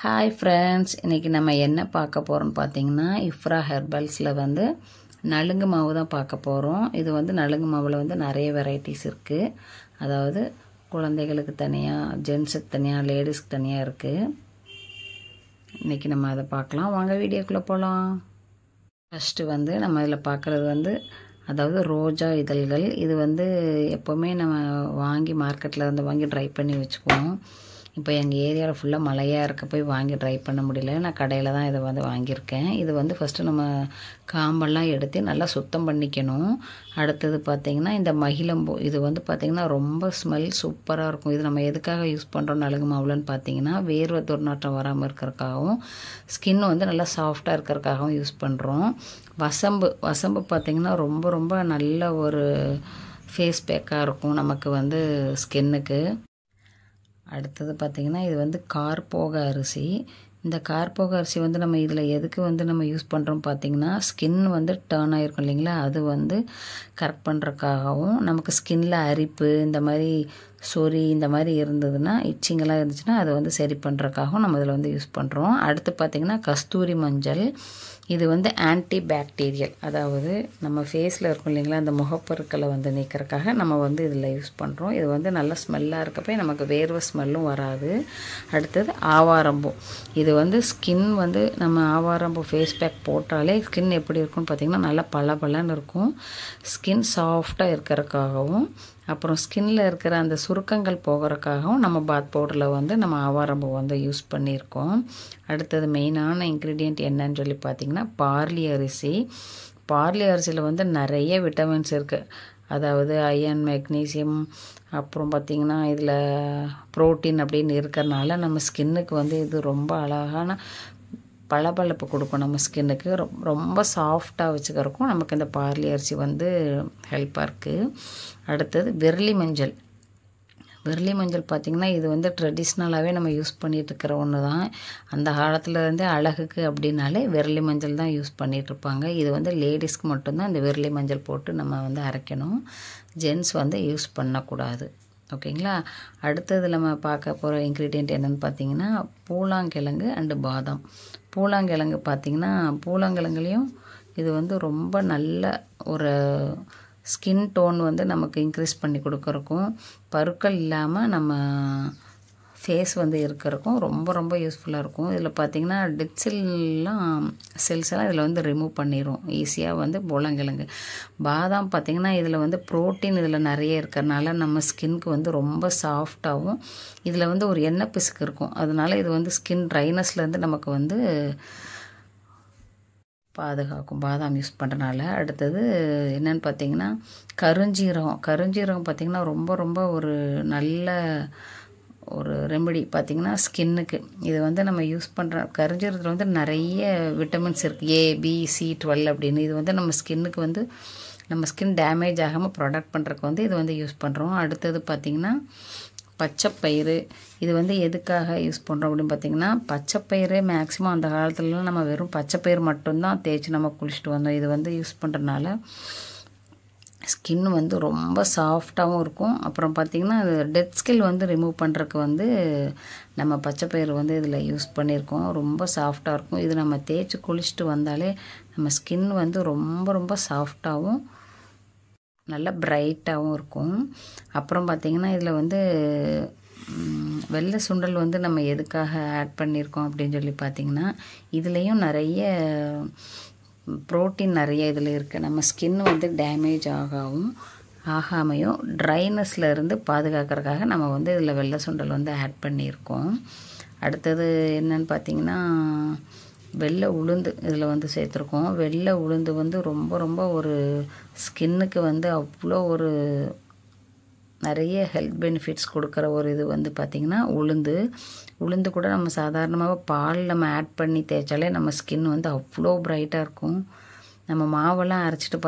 Hi friends, இன்றைக்கி நம்ம என்ன பார்க்க போகிறோம்னு பார்த்தீங்கன்னா, இஃப்ரா ஹெர்பல்ஸில் வந்து நலுங்கு மாவு தான் பார்க்க போகிறோம். இது வந்து நலுங்கு மாவில் வந்து நிறைய வெரைட்டிஸ் இருக்குது. அதாவது குழந்தைகளுக்கு தனியாக, ஜென்ஸுக்கு தனியாக, லேடிஸ்க்கு தனியாக இருக்குது. இன்றைக்கி நம்ம அதை பார்க்கலாம். வாங்க வீடியோக்குள்ளே போகலாம். ஃபஸ்ட்டு வந்து நம்ம இதில் பார்க்குறது வந்து அதாவது ரோஜா இதழ்கள். இது வந்து எப்போவுமே நம்ம வாங்கி மார்க்கெட்டில் வந்து வாங்கி ட்ரை பண்ணி வச்சுக்குவோம். இப்போ எங்கள் ஏரியாவில் ஃபுல்லாக மழையாக இருக்க போய் வாங்கி ட்ரை பண்ண முடியல. நான் கடையில் தான் இதை வந்து வாங்கியிருக்கேன். இது வந்து ஃபஸ்ட்டு நம்ம காம்பெல்லாம் எடுத்து நல்லா சுத்தம் பண்ணிக்கணும். அடுத்தது பார்த்திங்கன்னா இந்த மகிழம்பூ, இது வந்து பார்த்திங்கன்னா ரொம்ப ஸ்மெல் சூப்பராக இருக்கும். இது நம்ம எதுக்காக யூஸ் பண்ணுறோம் நலுங்கு மாவுலன்னு பார்த்தீங்கன்னா, வேர்வை துர்நாற்றம் வராமல் இருக்கிறதுக்காகவும், ஸ்கின் வந்து நல்லா சாஃப்டாக இருக்கிறதுக்காகவும் யூஸ் பண்ணுறோம். வசம்பு பார்த்திங்கன்னா ரொம்ப ரொம்ப நல்ல ஒரு ஃபேஸ் பேக்காக இருக்கும் நமக்கு வந்து ஸ்கின்னுக்கு. அடுத்தது பார்த்திங்கன்னா இது வந்து கார்போக அரிசி. இந்த கார்போக அரிசி வந்து நம்ம இதில் எதுக்கு வந்து நம்ம யூஸ் பண்ணுறோம் பார்த்திங்கன்னா, ஸ்கின் வந்து டர்ன் ஆகிருக்கும் இல்லைங்களா, அது வந்து கரெக்ட் பண்ணுறதுக்காகவும், நமக்கு ஸ்கின்னில் அரிப்பு இந்த மாதிரி சொறி இந்த மாதிரி இருந்ததுன்னா, இச்சிங்கெல்லாம் இருந்துச்சுன்னா அதை வந்து சரி பண்ணுறதுக்காகவும் நம்ம இதில் வந்து யூஸ் பண்ணுறோம். அடுத்து பார்த்திங்கன்னா கஸ்தூரி மஞ்சள். இது வந்து ஆன்டி பாக்டீரியல், அதாவது நம்ம ஃபேஸில் இருக்கும் இல்லைங்களா, அந்த முகப்பொருட்களை வந்து நீக்கிறதுக்காக நம்ம வந்து இதில் யூஸ் பண்ணுறோம். இது வந்து நல்ல ஸ்மெல்லாக இருக்கப்போ நமக்கு வேர்வை ஸ்மெல்லும் வராது. அடுத்தது ஆவாரம்பூ. இது வந்து ஸ்கின் வந்து நம்ம ஆவாரம்பூ ஃபேஸ் பேக் போட்டாலே ஸ்கின் எப்படி இருக்கும்னு பார்த்திங்கன்னா நல்லா பளபளன்னு இருக்கும். ஸ்கின் சாஃப்டாக இருக்கிறதுக்காகவும், அப்புறம் ஸ்கின்னில் இருக்கிற அந்த சுருக்கங்கள் போகிறதுக்காகவும் நம்ம பாத் பவுடரில் வந்து நம்ம ஆவாரம்பூ வந்து யூஸ் பண்ணியிருக்கோம். அடுத்தது மெயினான இன்க்ரீடியண்ட் என்னன்னு சொல்லி பார்த்திங்கன்னா பார்லி அரிசி. பார்லி அரிசியில் வந்து நிறைய விட்டமின்ஸ் இருக்குது. அதாவது அயன், மெக்னீசியம், அப்புறம் பார்த்திங்கன்னா இதில் ப்ரோட்டீன் அப்படின்னு இருக்கிறனால நம்ம ஸ்கின்னுக்கு வந்து இது ரொம்ப அழகான பளபளப்பு கொடுக்கும். நம்ம ஸ்கின்னுக்கு ரொம்ப சாஃப்டாக வச்சுக்கிறக்கும் நமக்கு இந்த பார்லி அரிசி வந்து ஹெல்ப்பாக இருக்குது. அடுத்தது விரலி மஞ்சள். விரலி மஞ்சள் பார்த்திங்கன்னா இது வந்து ட்ரெடிஷ்னலாகவே நம்ம யூஸ் பண்ணிகிட்ருக்கிற ஒன்று தான். அந்த காலத்தில் இருந்து அழகுக்கு அப்படின்னாலே விரலி மஞ்சள் தான் யூஸ் பண்ணிகிட்ருப்பாங்க. இது வந்து லேடிஸ்க்கு மட்டும்தான் இந்த விரலி மஞ்சள் போட்டு நம்ம வந்து அரைக்கணும். ஜென்ஸ் வந்து யூஸ் பண்ணக்கூடாது. ஓகேங்களா. அடுத்தது நம்ம பார்க்க போகிற இன்க்ரீடியண்ட் என்னென்னு பார்த்தீங்கன்னா பூலாங்கிழங்கு அண்டு பாதாம். பூலாங்கிழங்கு பார்த்திங்கன்னா பூலாங்கிழங்குலேயும் இது வந்து ரொம்ப நல்ல ஒரு ஸ்கின் டோன் வந்து நமக்கு இன்க்ரீஸ் பண்ணி கொடுக்குறக்கும், பருக்கள் இல்லாமல் நம்ம ஃபேஸ் வந்து இருக்கிறக்கும் ரொம்ப ரொம்ப யூஸ்ஃபுல்லாக இருக்கும். இதில் பார்த்திங்கன்னா டெட் செல்ஸ் எல்லாம் இதில் வந்து ரிமூவ் பண்ணிடும் ஈஸியாக வந்து பூலாங்கிழங்கு. பாதாம் பார்த்திங்கன்னா இதில் வந்து ப்ரோட்டீன் இதில் நிறைய இருக்கிறனால நம்ம ஸ்கின்க்கு வந்து ரொம்ப சாஃப்டாகவும், இதில் வந்து ஒரு எண்ணெய் பிசுக்கு இருக்கும். அதனால இது வந்து ஸ்கின் ட்ரைனஸ்லேருந்து நமக்கு வந்து பாதுகாக்கும் பாதாம் யூஸ் பண்ணுறனால. அடுத்தது என்னென்னு பார்த்திங்கன்னா கருஞ்சீரகம் பார்த்திங்கன்னா ரொம்ப ரொம்ப ஒரு நல்ல ஒரு ரெமெடி பார்த்திங்கன்னா ஸ்கின்னுக்கு. இது வந்து நம்ம யூஸ் பண்ணுற கருஞ்சீரகத்தில் வந்து நிறைய விட்டமின்ஸ் இருக்குது, A, B, C, 12 அப்படின்னு. இது வந்து நம்ம ஸ்கின்னுக்கு வந்து நம்ம ஸ்கின் டேமேஜ் ஆகாமல் ப்ரொடெக்ட் பண்ணுறதுக்கு வந்து இது வந்து யூஸ் பண்ணுறோம். அடுத்தது பார்த்திங்கன்னா பச்சைப்பயிறு. இது வந்து எதுக்காக யூஸ் பண்ணுறோம் அப்படின்னு பார்த்திங்கன்னா, பச்சைப்பயிறு மேக்ஸிமம் அந்த காலத்துலலாம் நம்ம வெறும் பச்சைப்பயிறு மட்டும்தான் தேய்ச்சி நம்ம குளிச்சுட்டு வந்தோம். இது வந்து யூஸ் பண்ணுறதுனால ஸ்கின் வந்து ரொம்ப சாஃப்டாகவும் இருக்கும். அப்புறம் பார்த்திங்கன்னா அது டெட் ஸ்கில் வந்து ரிமூவ் பண்ணுறதுக்கு வந்து நம்ம பச்சைப்பயிறு வந்து இதில் யூஸ் பண்ணியிருக்கோம். ரொம்ப சாஃப்டாக இருக்கும். இது நம்ம தேய்ச்சி குளிச்சுட்டு வந்தாலே நம்ம ஸ்கின் வந்து ரொம்ப ரொம்ப சாஃப்டாகவும் நல்லா பிரைட்டாகவும் இருக்கும். அப்புறம் பார்த்திங்கன்னா இதில் வந்து வெள்ளை சுண்டல் வந்து நம்ம எதுக்காக ஆட் பண்ணியிருக்கோம் அப்படின்னு சொல்லி பார்த்திங்கன்னா, இதுலேயும் நிறைய ப்ரோட்டீன் நிறைய இதில் இருக்குது. நம்ம ஸ்கின் வந்து டேமேஜ் ஆகாமையும் ட்ரைனஸில் இருந்து பாதுகாக்கிறதுக்காக நம்ம வந்து இதில் வெள்ளை சுண்டல் வந்து ஆட் பண்ணியிருக்கோம். அடுத்தது என்னன்னு பார்த்திங்கன்னா வெள்ளை உளுந்து இதில் வந்து சேர்த்துருக்கோம். வெள்ளை உளுந்து வந்து ரொம்ப ரொம்ப ஒரு ஸ்கின்னுக்கு வந்து அவ்வளோ ஒரு நிறைய ஹெல்த் பெனிஃபிட்ஸ் கொடுக்குற ஒரு இது வந்து பார்த்திங்கன்னா உளுந்து கூட நம்ம சாதாரணமாக பால் நம்ம ஆட் பண்ணி தேய்ச்சாலே நம்ம ஸ்கின் வந்து அவ்வளோ பிரைட்டாக இருக்கும். நம்ம மாவெல்லாம் அரைச்சிட்டு